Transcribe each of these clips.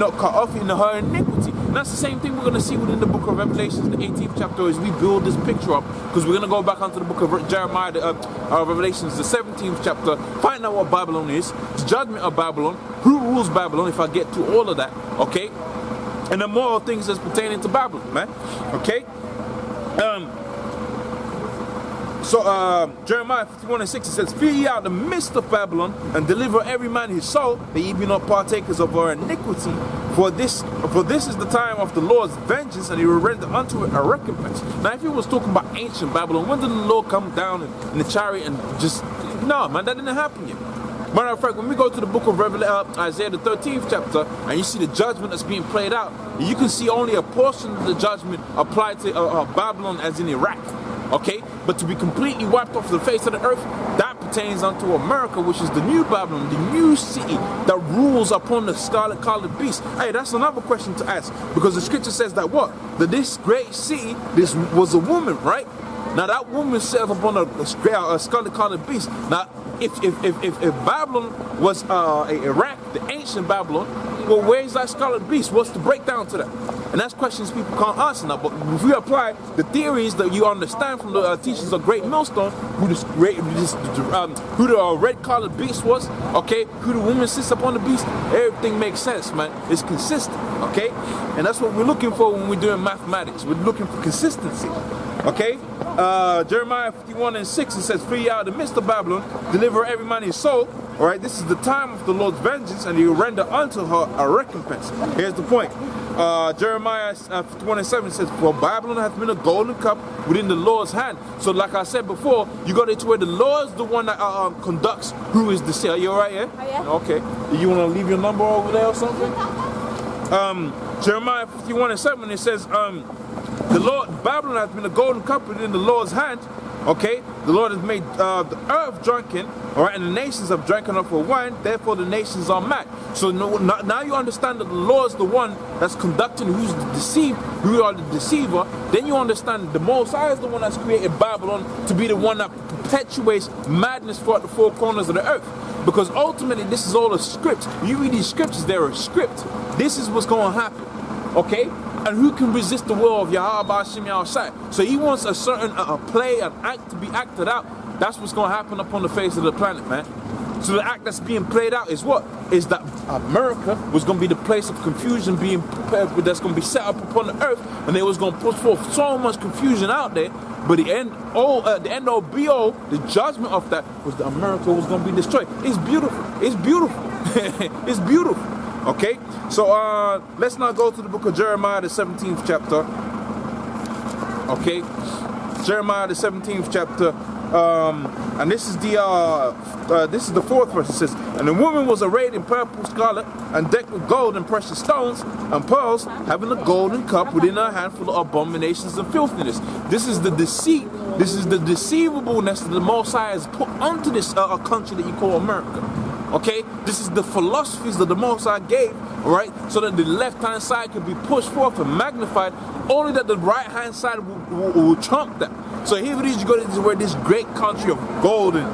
not cut off in her iniquity. And that's the same thing we're going to see within the book of Revelations, the 18th chapter, as we build this picture up, because we're going to go back onto the book of Jeremiah, Revelations, the 17th chapter, find out what Babylon is, the judgment of Babylon, who rules Babylon, if I get to all of that, okay? And the moral things that's pertaining to Babylon, man, okay? Jeremiah 51:6, it says, "Fear ye out the midst of Babylon, and deliver every man his soul, that ye be not partakers of her iniquity. For this is the time of the Lord's vengeance, and he will render unto it a recompense." Now, if he was talking about ancient Babylon, when did the Lord come down in the chariot and just... No, man, that didn't happen yet. Matter of fact, when we go to the book of Isaiah, the 13th chapter, and you see the judgment that's being played out, you can see only a portion of the judgment applied to Babylon, as in Iraq. Okay, but to be completely wiped off the face of the earth, that pertains unto America, which is the new Babylon, the new city that rules upon the scarlet-colored beast. Hey, that's another question to ask, because the scripture says that what? That this great city, this was a woman, right? Now that woman set upon a scarlet-colored beast. Now, if Babylon was Iraq, the ancient Babylon, well, where's that scarlet beast? What's the breakdown to that? And that's questions people can't answer now. But if we apply the theories that you understand from the teachings of Great Millstone, who the red-colored beast was, okay, who the woman sits upon the beast, everything makes sense, man. It's consistent, okay? And that's what we're looking for when we're doing mathematics. We're looking for consistency, okay? Jeremiah 51:6, it says, "Fear ye out of the midst of Babylon, deliver every man his soul." All right, this is the time of the Lord's vengeance, and he will render unto her a recompense. Here's the point. Jeremiah 51:7 says, "For Babylon hath been a golden cup within the Lord's hand." So like I said before, you got it to where the Lord's the one that conducts who is the sale. You alright, yeah? Oh, yeah. Okay. You want to leave your number over there or something? Jeremiah 51:7, it says, "The Lord, Babylon hath been a golden cup within the Lord's hand." Okay, the Lord has made the earth drunken, all right, and the nations have drank up for wine, therefore the nations are mad. So now you understand that the Lord's the one that's conducting who's the deceived, who are the deceiver. Then you understand that the Most High is the one that's created Babylon to be the one that perpetuates madness throughout the four corners of the earth. Because ultimately this is all a script. You read these scriptures, they're a script. This is what's going to happen, okay? And who can resist the will of Yahweh Ba'ashim Yahushai? So he wants a certain play, an act to be acted out. That's what's going to happen upon the face of the planet, man. So the act that's being played out is what? Is that America was going to be the place of confusion being prepared, that's going to be set up upon the earth, and they was going to put forth so much confusion out there. But the end all, the judgment of that was that America was going to be destroyed. It's beautiful. It's beautiful. It's beautiful. Okay, so let's now go to the book of Jeremiah, the 17th chapter. Okay, Jeremiah, the 17th chapter, and this is the fourth verse. It says, "And the woman was arrayed in purple, scarlet, and decked with gold and precious stones and pearls, having a golden cup within her hand full of abominations and filthiness." This is the deceit. This is the deceivableness that the Most High has put onto this country that you call America. Okay, this is the philosophies that the Most High gave, all right, so that the left-hand side can be pushed forth and magnified, only that the right-hand side will trump that. So here it is, you go to where this great country of gold and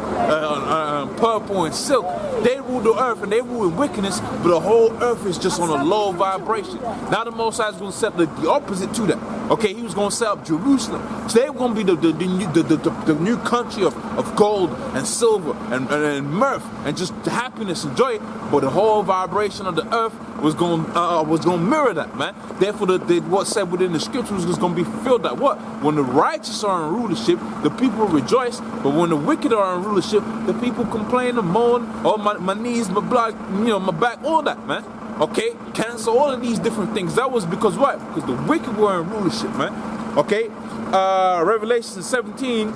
purple and silk, they rule the earth and they rule in wickedness, but the whole earth is just on a low vibration. Now the Most High is going to set the opposite to that. Okay, he was going to set up Jerusalem. So they're going to be the new country of gold and silver and mirth and just happiness and joy. But the whole vibration of the earth was going to mirror that, man. Therefore, what's said within the scriptures is going to be fulfilled. That what? When the righteous are in rulership, the people rejoice. But when the wicked are in rulership, the people complain and moan. Oh, my knees, my blood, my back, all that, man. Okay, cancel all of these different things. That was because what? Because the wicked were in rulership, man. Okay, Revelation 17,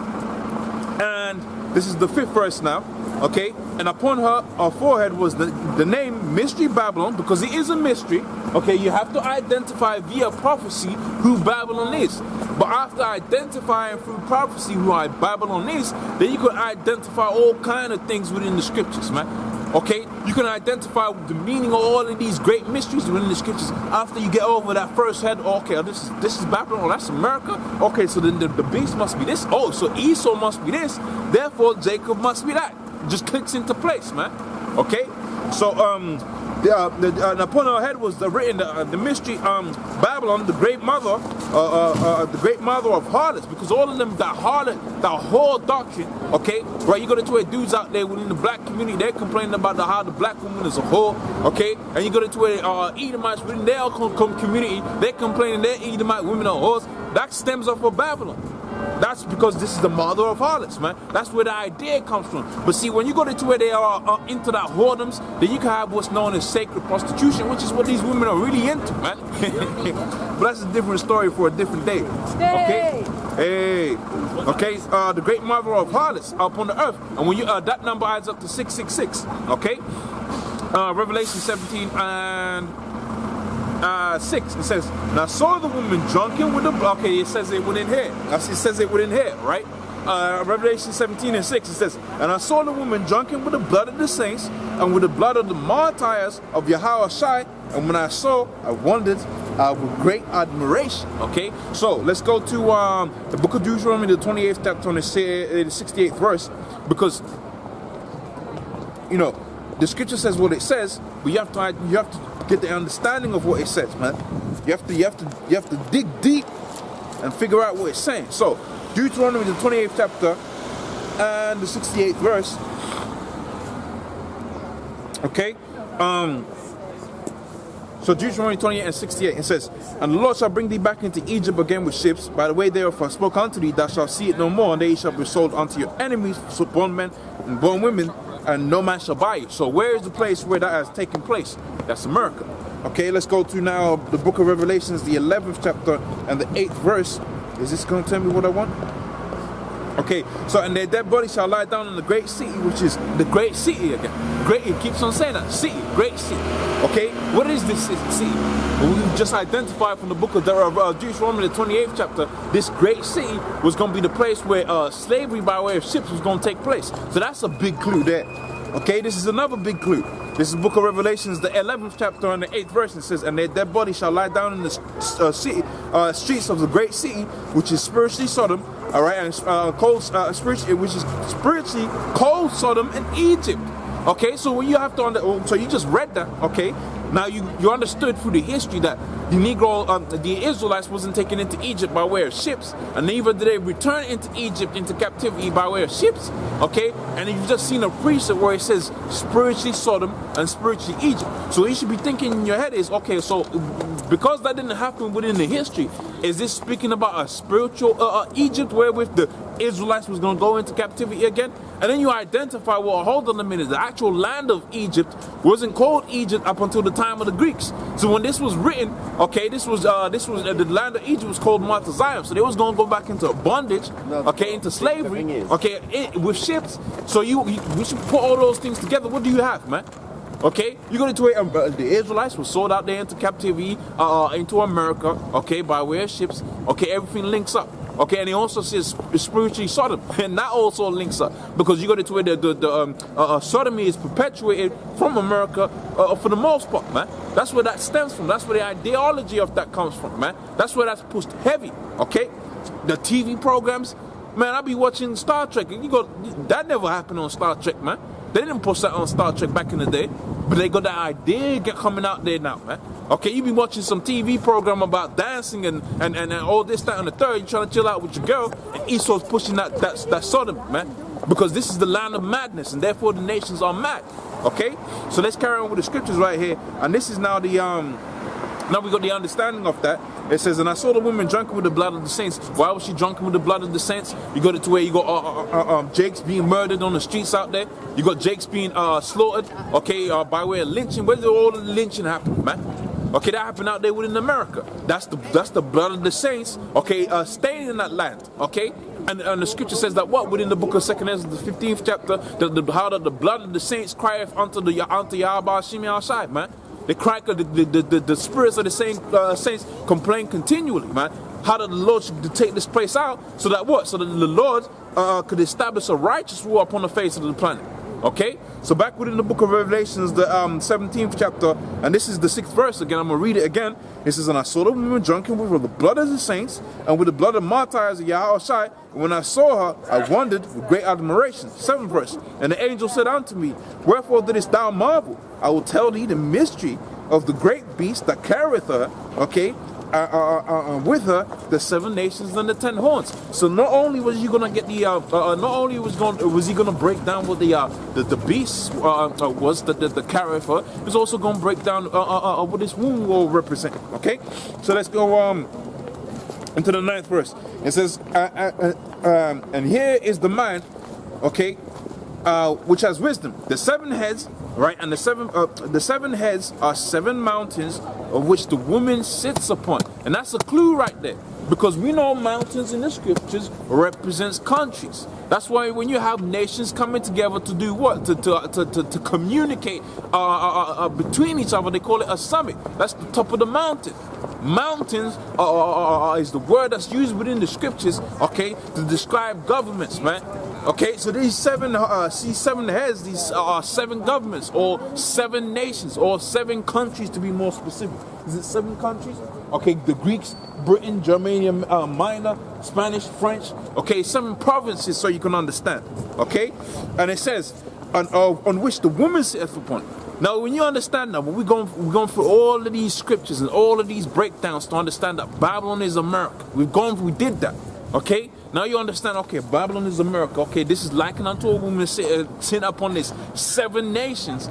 and this is the 5th verse now. Okay, and upon her forehead was the name Mystery Babylon, because it is a mystery. Okay, you have to identify via prophecy who Babylon is. But after identifying through prophecy who Babylon is, then you can identify all kind of things within the scriptures, man. Okay, you can identify the meaning of all of these great mysteries within the scriptures after you get over that first head. Okay, this is Babylon. Oh, that's America. Okay, so then the beast must be this. Oh, so Esau must be this. Therefore, Jacob must be that. Just clicks into place, man. Okay, so and upon her head was written the mystery Babylon, the great mother of harlots, because all of them that whole doctrine, okay, right? You go to where dudes out there within the black community, they're complaining about how the black woman is a whore, okay, and you go to where Edomites within their community, they're complaining that Edomite women are whores. That stems off of Babylon. That's because this is the mother of harlots, man. That's where the idea comes from. But see, when you go to where they are into that whoredoms, then you can have what's known as sacred prostitution, which is what these women are really into, man. But that's a different story for a different day. Okay? Hey. Okay, the great mother of harlots upon the earth. And when you that number adds up to 666. Okay? Revelation 17 and 6, it says, and I saw the woman drunken with the blood. Okay, it says it within here. It says it within here, right? Revelation 17 and 6, it says, and I saw the woman drunken with the blood of the saints and with the blood of the martyrs of Yahushua. And when I saw, I wondered with great admiration. Okay, so let's go to the book of Deuteronomy, the 28th chapter, on the 68th verse, because you know the scripture says what it says, but you have to get the understanding of what it says, man. You have to dig deep and figure out what it's saying. So Deuteronomy, the 28th chapter and the 68th verse. Okay, so Deuteronomy 28 and 68, it says, and the Lord shall bring thee back into Egypt again with ships. By the way thereof I spoke unto thee, thou shalt see it no more, and they shall be sold unto your enemies, so born men and born women, and no man shall buy you. So where is the place where that has taken place? That's America. Okay, let's go to now the book of Revelations, the 11th chapter and the 8th verse. Is this going to tell me what I want? Okay, so and their dead body shall lie down in the great city, which is the great city again. Great, it keeps on saying that, city, great city. Okay, what is this city? Well, we just identified from the book of Deuteronomy, the 28th chapter, this great city was going to be the place where slavery by way of ships was going to take place. So that's a big clue there. Okay, this is another big clue. This is the book of Revelations, the 11th chapter and the 8th verse. It says, and their dead body shall lie down in the streets of the great city, which is spiritually Sodom, all right, and which is spiritually called Sodom in Egypt. Okay, so when you have to so you just read that. Okay, now you understood through the history that the the Israelites wasn't taken into Egypt by way of ships, and neither did they return into Egypt into captivity by way of ships. Okay, and you've just seen a precept where it says spiritually Sodom and spiritually Egypt. So you should be thinking in your head is, okay, so because that didn't happen within the history, is this speaking about a spiritual Egypt wherewith the Israelites was going to go into captivity again? And then you identify, well, hold on a minute, the actual land of Egypt wasn't called Egypt up until the time of the Greeks. So when this was written, okay, this was the land of Egypt was called Mount Zion. So they was going to go back into bondage, okay, into slavery, okay, with ships. So we should put all those things together. What do you have, man? Okay, you go into it, the Israelites were sold out there into captivity, into America, okay, by way of ships. Okay, everything links up. Okay, and he also says spiritually Sodom, and that also links up, because you go to where the sodomy is perpetuated from America for the most part, man. That's where that stems from. That's where the ideology of that comes from, man. That's where that's pushed heavy. Okay, the TV programs, man. I be watching Star Trek, and you go, that never happened on Star Trek, man. They didn't push that on Star Trek back in the day, but they got that idea coming out there now, man. Okay, you be watching some TV program about dancing and all this, that, and the third. You trying to chill out with your girl, and Esau's pushing that Sodom, man. Because this is the land of madness, and therefore the nations are mad. Okay, so let's carry on with the scriptures right here, and this is now the now we got the understanding of that. It says, and I saw the woman drunken with the blood of the saints. Why was she drunken with the blood of the saints? You got it to where you got Jakes being murdered on the streets out there. You got Jakes being slaughtered, okay, by way of lynching. Where did all the lynching happen, man? Okay, that happened out there within America. That's the blood of the saints, okay, staying in that land, okay? And the scripture says that what? Within the book of 2 Ezra, the 15th chapter, how the blood of the saints crieth unto Yahweh Shemi outside, man. They cry, the spirits of the saints complain continually, man. How did the Lord should take this place out, so that what? So that the Lord could establish a righteous rule upon the face of the planet. Okay, so back within the book of Revelations, the 17th chapter, and this is the 6th verse again. I'm gonna read it again. It says, "And I saw the woman drunken with the blood of the saints and with the blood of martyrs of Yahushua. And when I saw her, I wondered with great admiration." 7th verse. "And the angel said unto me, Wherefore didst thou marvel? I will tell thee the mystery of the great beast that carrieth her." Okay. With her the 7 nations and the 10 horns. So not only was he gonna get the not only was he gonna break down what the beast was the character, he's also gonna break down what this wound will represent. Okay, so let's go into the 9th verse. It says, "And here is the man, okay, which has wisdom. The 7 heads, right, and the seven heads are 7 mountains of which the woman sits upon." And that's a clue right there, because we know mountains in the scriptures represents countries. That's why when you have nations coming together to do what? To communicate between each other, they call it a summit. That's the top of the mountain. Mountains is the word that's used within the scriptures, okay, to describe governments, man. Okay, so these 7 heads, these are 7 governments, or 7 nations, or 7 countries to be more specific. Is it 7 countries? Okay, the Greeks, Britain, Germania Minor, Spanish, French. Okay, 7 provinces, so you can understand. Okay, and it says, on which the woman sitteth upon. Now, when you understand that, when we're going through all of these scriptures and all of these breakdowns to understand that Babylon is America. We did that. Okay, now you understand. Okay, Babylon is America. Okay, this is likened unto a woman sitting upon this 7 nations.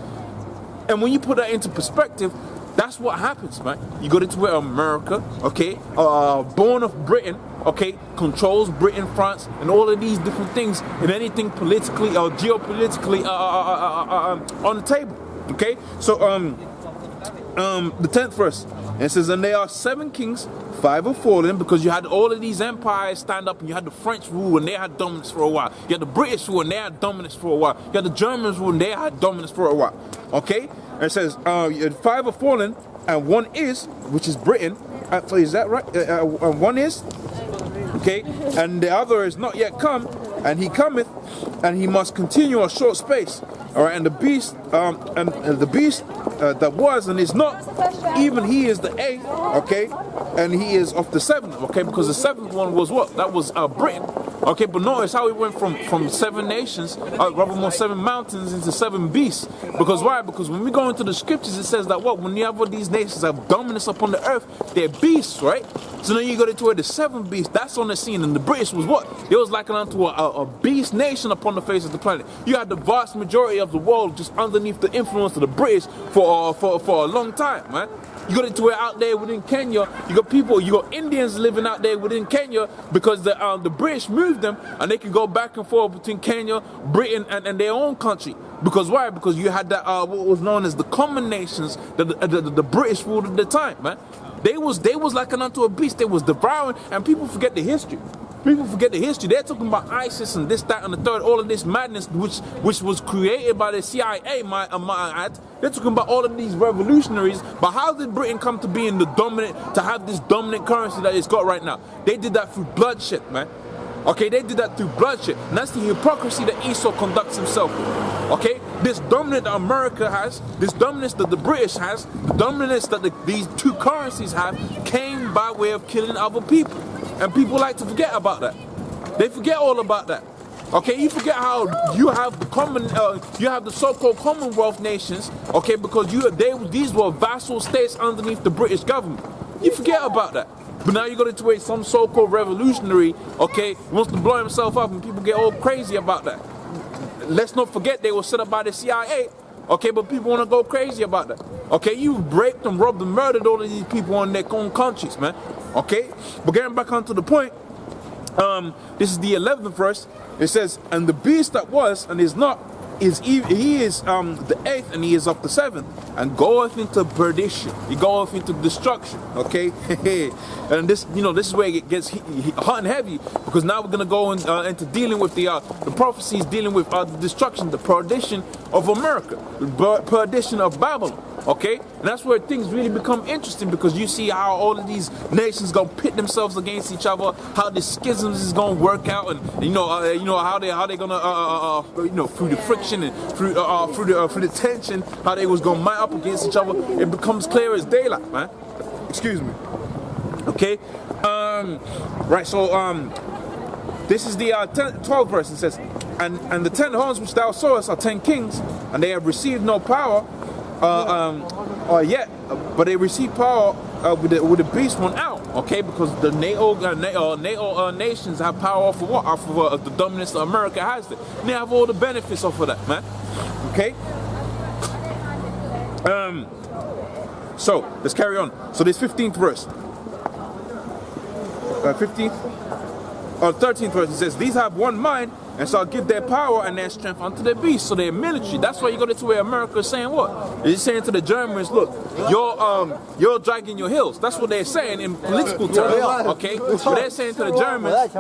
And when you put that into perspective, that's what happens, man. You go into where America, okay, born of Britain, okay, controls Britain, France, and all of these different things, and anything politically or geopolitically on the table. Okay, so the 10th verse, it says, "And there are 7 kings, 5 have fallen," because you had all of these empires stand up, and you had the French rule and they had dominance for a while. You had the British rule and they had dominance for a while. You had the Germans rule and they had dominance for a while. Okay, and it says 5 have fallen, and 1 is, which is Britain. So is that right? 1 is, okay, and the other is not yet come, and he cometh, and he must continue a short space. All right, and the beast, that was and is not, even he is the 8th, okay, and he is of the 7th, okay, because the 7th one was what? That was Britain, okay. But notice how it went from 7 nations, rather more 7 mountains into 7 beasts. Because why? Because when we go into the scriptures, it says that what? When you have all these nations have dominance upon the earth, they're beasts, right? So then you go into where the 7th beast, that's on the scene, and the British was what? It was likened unto a beast nation upon the face of the planet. You had the vast majority of the world just underneath the influence of the British for a long time, man. You got into it out there within Kenya. You got Indians living out there within Kenya because the British moved them, and they could go back and forth between Kenya, Britain, and their own country. Because why? Because you had that what was known as the common nations that the British ruled at the time, man. They was like unto a beast. They was devouring, and people forget the history. People forget the history. They're talking about ISIS and this, that, and the third. All of this madness, which was created by the CIA. They're talking about all of these revolutionaries. But how did Britain come to be to have this dominant currency that it's got right now? They did that through bloodshed, man. Okay, they did that through bloodshed. And that's the hypocrisy that Esau conducts himself with. Okay, this dominance that America has, this dominance that the British has, the dominance that these 2 currencies have, came by way of killing other people. And people like to forget about that. They forget all about that. Okay, you forget how you have the so-called Commonwealth nations. Okay, because these were vassal states underneath the British government. You forget about that. But now you go into some so-called revolutionary, okay, wants to blow himself up, and people get all crazy about that. Let's not forget they were set up by the CIA. Okay, but people want to go crazy about that. Okay, you raped and robbed and murdered all of these people in their own countries, man. Okay, but getting back onto the point, this is the 11th verse. It says, "And the beast that was and is not, he is the 8th, and he is of the 7th, and goeth into perdition." He goeth into destruction. Okay, and this is where it gets hot and heavy, because now we're gonna go into dealing with the prophecies dealing with the destruction, the perdition of America, the perdition of Babylon. Okay, and that's where things really become interesting, because you see how all of these nations gonna pit themselves against each other, how the schisms is gonna work out, and how they gonna through the friction and through the tension, how they was gonna mount up against each other. It becomes clear as daylight, man. Excuse me. Okay, right. So this is the 12th verse. It says, and the 10 horns which thou sawest are 10 kings, and they have received no power. Yet, but they receive power with the beast one out, okay? Because the NATO nations have power off of what? Off of the dominance that America has. And they have all the benefits off of that, man. Okay. So let's carry on. So this 15th verse. 13th verse. It says, "These have one mind, and shall give their power and their strength unto the beast." So their military. That's why you go to where America is saying what? It's saying to the Germans, look, you're dragging your heels. That's what they're saying in political terms. Okay? But they're saying to the Germans,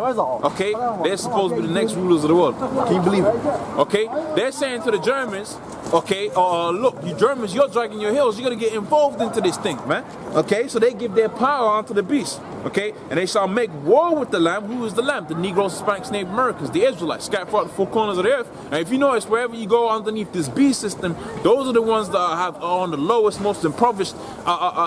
okay, they're supposed to be the next rulers of the world. Can you believe it? Okay? They're saying to the Germans, okay, look, you Germans, you're dragging your heels. You're gonna get involved into this thing, man. Okay? So they give their power unto the beast. Okay? And they shall make war with the Lamb. Who is the Lamb? The Negroes, Hispanics, Native Americans, the Israelites, scattered throughout the four corners of the earth. And if you notice, wherever you go underneath this beast system, those are the ones that are on the lowest, most impoverished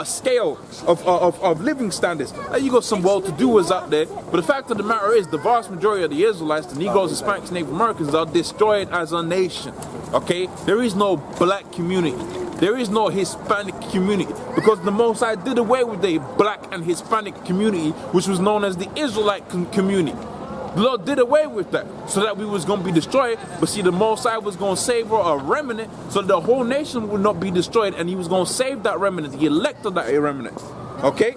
scale of living standards. Now you got some well-to-doers out there, but the fact of the matter is, the vast majority of the Israelites, the Negroes, Hispanics, Native Americans, are destroyed as a nation. Okay? There is no black community. There is no Hispanic community, because the Most High did away with the black and Hispanic community, which was known as the Israelite community. The Lord did away with that so that we was going to be destroyed. But see, the Most High was going to save a remnant so that the whole nation would not be destroyed, and he was going to save that remnant, the elect of that remnant. Okay?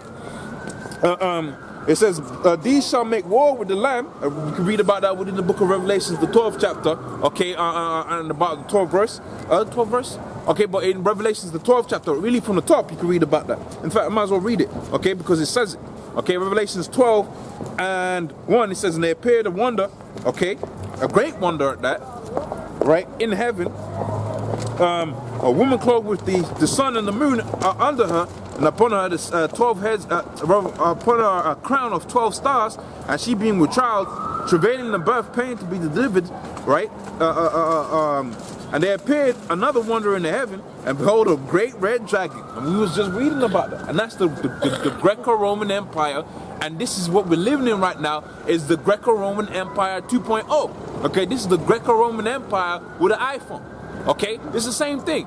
It says, "These shall make war with the Lamb." You can read about that within the book of Revelations, the 12th chapter. Okay, and about the 12th verse. 12th verse? Okay, but in Revelations, the 12th chapter, really from the top, you can read about that. In fact, I might as well read it, okay, because it says it. Okay, Revelations 12:1, it says, "And there appeared a wonder," okay, a great wonder at that, right, in heaven, a woman clothed with the sun and the moon under her, and upon her 12 heads, upon her a crown of 12 stars, and she being with child, travailing in birth, pain to be delivered, right? And there appeared another wonder in the heaven, and behold, a great red dragon. And we was just reading about that. And that's the Greco-Roman Empire. And this is what we're living in right now, is the Greco-Roman Empire 2.0. Okay, this is the Greco-Roman Empire with an iPhone. Okay, it's the same thing.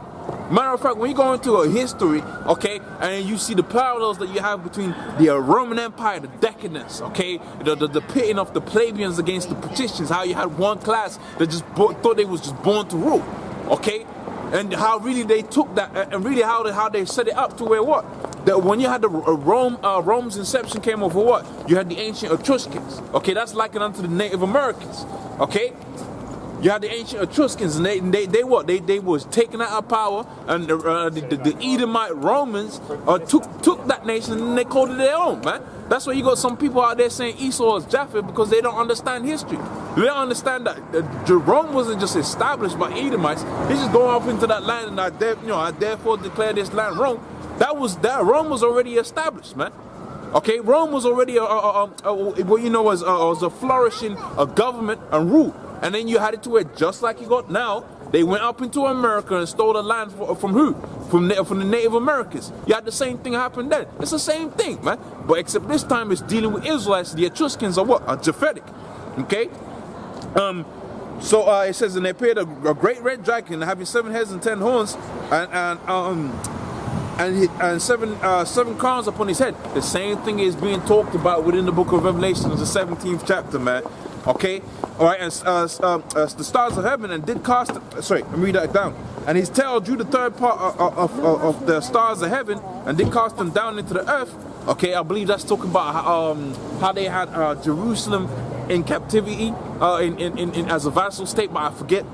Matter of fact, when you go into a history, okay, and you see the parallels that you have between the Roman Empire, the decadence, okay, the pitting of the plebeians against the patricians, how you had one class that just thought they was just born to rule, okay, and how really they took that, and really how they set it up to where what? That when you had the Rome's inception came over what? You had the ancient Etruscans, okay, that's likened unto the Native Americans, okay. You had the ancient Etruscans, and they was taken out of power, and the Edomite Romans took that nation and they called it their own, man. That's why you got some people out there saying Esau is Japheth, because they don't understand history. They don't understand that Rome wasn't just established by Edomites. They just go up into that land, and I therefore declare this land Rome. Rome was already established, man. Okay, Rome was already was a flourishing government and rule. And then you had it to where, just like you got now, they went up into America and stole the land from who? From the Native Americans. You had the same thing happen then. It's the same thing, man. But except this time it's dealing with Israelites. The Etruscans are what? Are Japhetic. Okay? So it says, "And there appeared a great red dragon, having 7 heads and 10 horns, and seven crowns upon his head." The same thing is being talked about within the book of Revelation, the 17th chapter, man. Okay, all right, and the stars of heaven, and did cast. Sorry, let me read that down. "And his tail drew the third part of the stars of heaven, and did cast them down into the earth." Okay, I believe that's talking about how they had Jerusalem in captivity, in as a vassal state. But I forget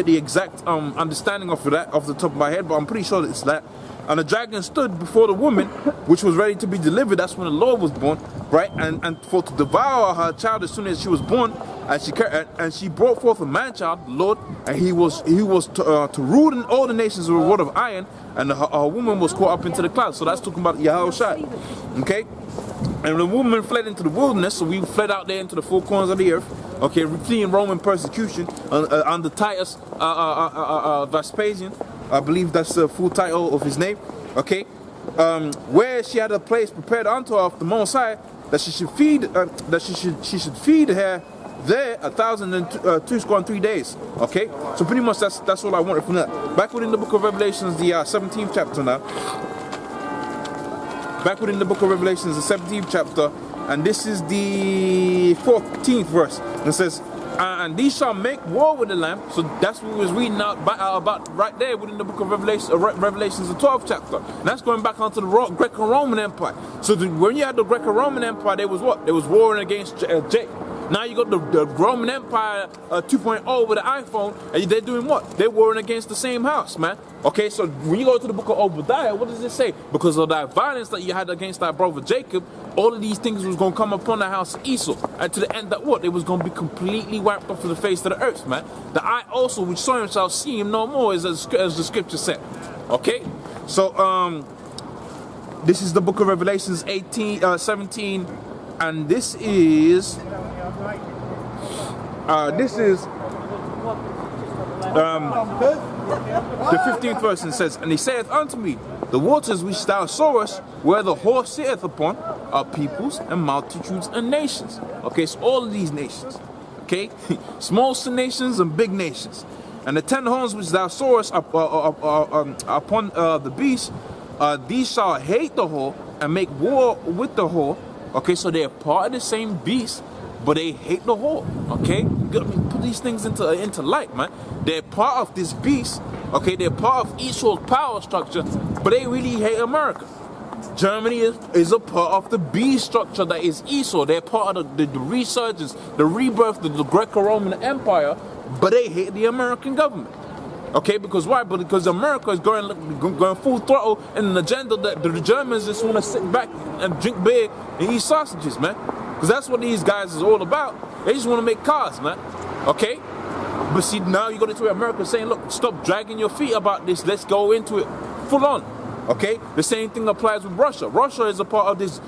the exact understanding of that off the top of my head. But I'm pretty sure it's that. "And the dragon stood before the woman, which was ready to be delivered." That's when the Lord was born, right? And for to devour her child as soon as she was born. and she brought forth a man child, the Lord, and he was to rule in all the nations with a rod of iron, and her woman was caught up into the clouds. So that's talking about Yahushua. Okay. And the woman fled into the wilderness, so we fled out there into the four corners of the earth, okay, fleeing Roman persecution under Titus Vespasian. I believe that's the full title of his name, okay, where she had a place prepared unto her of the Most High, that she should feed, she should feed her there 1,002 days, okay. So pretty much that's all I wanted from that. Back within the book of Revelations, the 17th chapter now. Back within the book of Revelations, the 17th chapter, and this is the 14th verse. It says, and these shall make war with the Lamb. So that's what we was reading out about right there within the book of Revelations, the 12th chapter. And that's going back onto the Greco-Roman Empire. So when you had the Greco-Roman Empire, there was what? There was warring against Now you got the Roman Empire 2.0 with the iPhone, and they're doing what? They're warring against the same house, man. Okay, so when you go to the book of Obadiah, what does it say? Because of that violence that you had against thy brother Jacob, all of these things was going to come upon the house of Esau. And to the end that what? It was going to be completely wiped off of the face of the earth, man. The eye also which saw him shall see him no more, as the scripture said. Okay? So, this is the book of Revelations 17, and this is the 15th verse, and says, and he saith unto me, the waters which thou sawest, where the horse sitteth upon, are peoples and multitudes and nations. Okay, so all of these nations, okay, small nations and big nations. And the 10 horns which thou sawest upon the beast, these shall hate the whore and make war with the whore. Okay, so they're part of the same beast, but they hate the whore. Okay, put these things into light, man. They're part of this beast. Okay, they're part of Esau's power structure, but they really hate America. Germany is a part of the beast structure that is Esau. They're part of the resurgence, the rebirth of the Greco-Roman Empire, but they hate the American government. Okay, because why? Because America is going full throttle in an agenda that the Germans just want to sit back and drink beer and eat sausages, man. Because that's what these guys is all about. They just want to make cars, man. Okay? But see, now you got into America saying, look, stop dragging your feet about this. Let's go into it full on. Okay? The same thing applies with Russia. Russia is a part of this